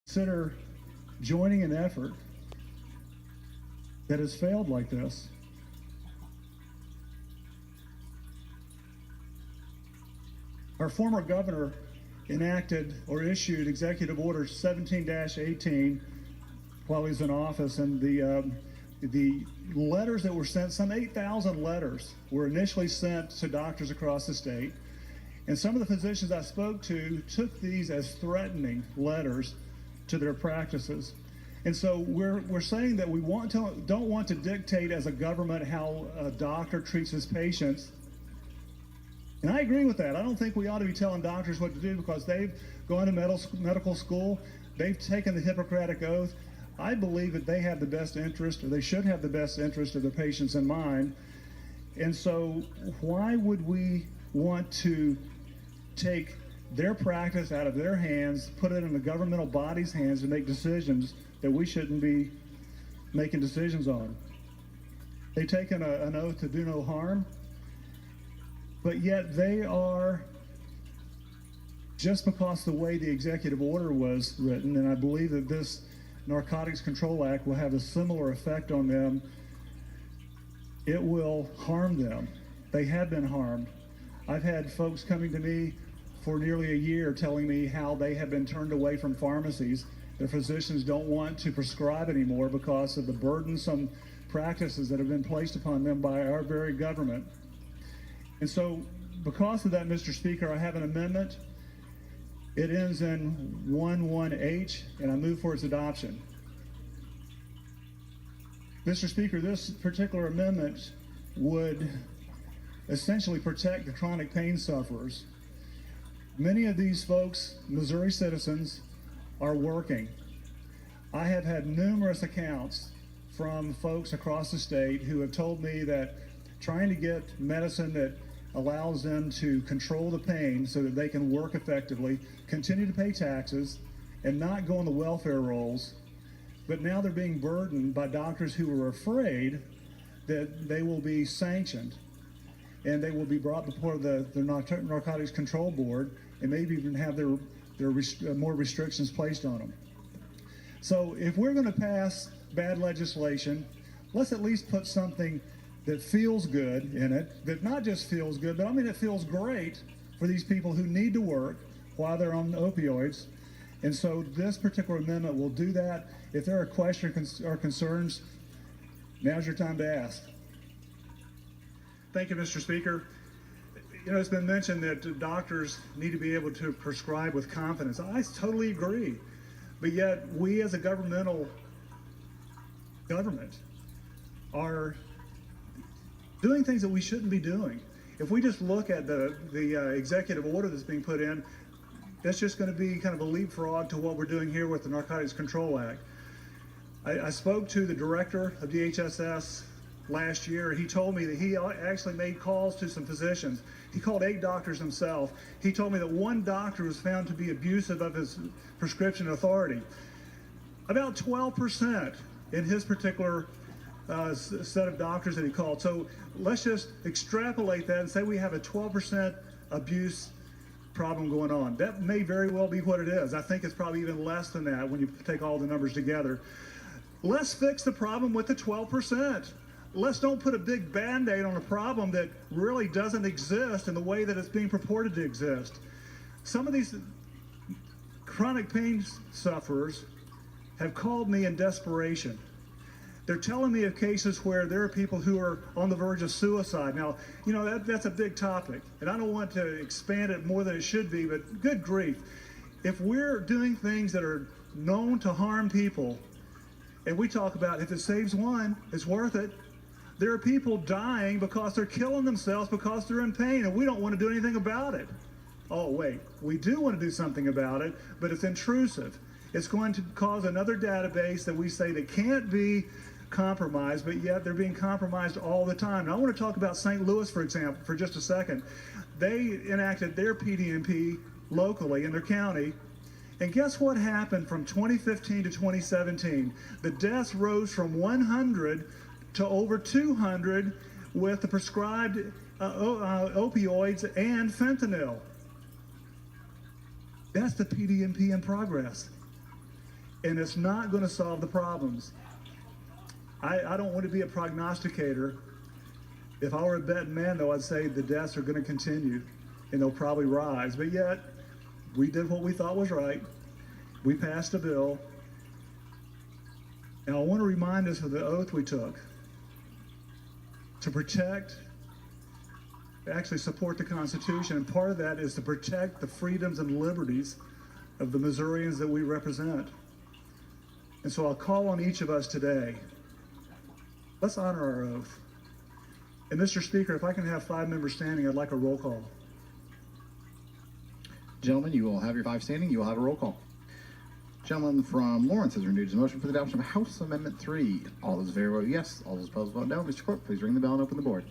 consider joining an effort that has failed like this. Our former governor enacted or issued Executive Order 17-18 while he was in office, and the letters that were sent, some 8,000 letters, were initially sent to doctors across the state. And some of the physicians I spoke to took these as threatening letters to their practices. And so we're saying that we don't want to dictate as a government how a doctor treats his patients. And I agree with that. I don't think we ought to be telling doctors what to do because they've gone to medical school, they've taken the Hippocratic Oath. I believe that they have the best interest, or they should have the best interest of their patients in mind. And so why would we want to take their practice out of their hands, put it in the governmental body's hands to make decisions that we shouldn't be making decisions on? They've taken an oath to do no harm, but yet they are, just because the way the executive order was written, and I believe that this Narcotics Control Act will have a similar effect on them, it will harm them. They have been harmed. I've had folks coming to me for nearly a year telling me how they have been turned away from pharmacies. Their physicians don't want to prescribe anymore because of the burdensome practices that have been placed upon them by our very government. And so because of that, Mr. Speaker, I have an amendment. It ends in 11H, and I move for its adoption. Mr. Speaker, this particular amendment would essentially protect the chronic pain sufferers. Many of these folks, Missouri citizens, are working. I have had numerous accounts from folks across the state who have told me that trying to get medicine that allows them to control the pain so that they can work effectively, continue to pay taxes, and not go on the welfare rolls. But now they're being burdened by doctors who are afraid that they will be sanctioned and they will be brought before the Narcotics Control Board and maybe even have their more restrictions placed on them. So if we're going to pass bad legislation, let's at least put something that feels good in it, that not just feels good, but I mean it feels great for these people who need to work while they're on opioids. And so this particular amendment will do that. If there are questions or concerns, now's your time to ask. Thank you, Mr. Speaker. You know, it's been mentioned that doctors need to be able to prescribe with confidence. I totally agree. But yet we as a government are doing things that we shouldn't be doing. If we just look at the executive order that's being put in, that's just going to be kind of a leapfrog to what we're doing here with the Narcotics Control Act. I spoke to the director of DHSS last year. He told me that he actually made calls to some physicians. He called 8 doctors himself. He told me that one doctor was found to be abusive of his prescription authority. About 12% in his particular set of doctors that he called. So let's just extrapolate that and say we have a 12% abuse problem going on. That may very well be what it is. I think it's probably even less than that when you take all the numbers together. Let's fix the problem with the 12%. Let's don't put a big Band-Aid on a problem that really doesn't exist in the way that it's being purported to exist. Some of these chronic pain sufferers have called me in desperation. They're telling me of cases where there are people who are on the verge of suicide. Now, you know, that's a big topic, and I don't want to expand it more than it should be, but good grief. If we're doing things that are known to harm people, and we talk about if it saves one, it's worth it. There are people dying because they're killing themselves because they're in pain, and we don't want to do anything about it. Oh, wait, we do want to do something about it, but it's intrusive. It's going to cause another database that we say that can't be compromised, but yet they're being compromised all the time. Now, I want to talk about St. Louis, for example, for just a second. They enacted their PDMP locally in their county, and guess what happened from 2015 to 2017? The deaths rose from 100 to over 200 with the prescribed opioids and fentanyl. That's the PDMP in progress. and it's not going to solve the problems. I don't want to be a prognosticator. If I were a betting man, though, I'd say the deaths are going to continue and they'll probably rise. But yet, we did what we thought was right. We passed a bill. And I want to remind us of the oath we took to protect, actually support the Constitution. And part of that is to protect the freedoms and liberties of the Missourians that we represent. And so I'll call on each of us today. Let's honor our oath. And Mr. Speaker, if I can have 5 members standing, I'd like a roll call. Gentlemen, you will have your 5 standing. You will have a roll call. Gentleman from Lawrence has renewed his motion for the adoption of House Amendment 3. All those in favor vote yes. All those opposed vote no. Mr. Clerk, please ring the bell and open the board.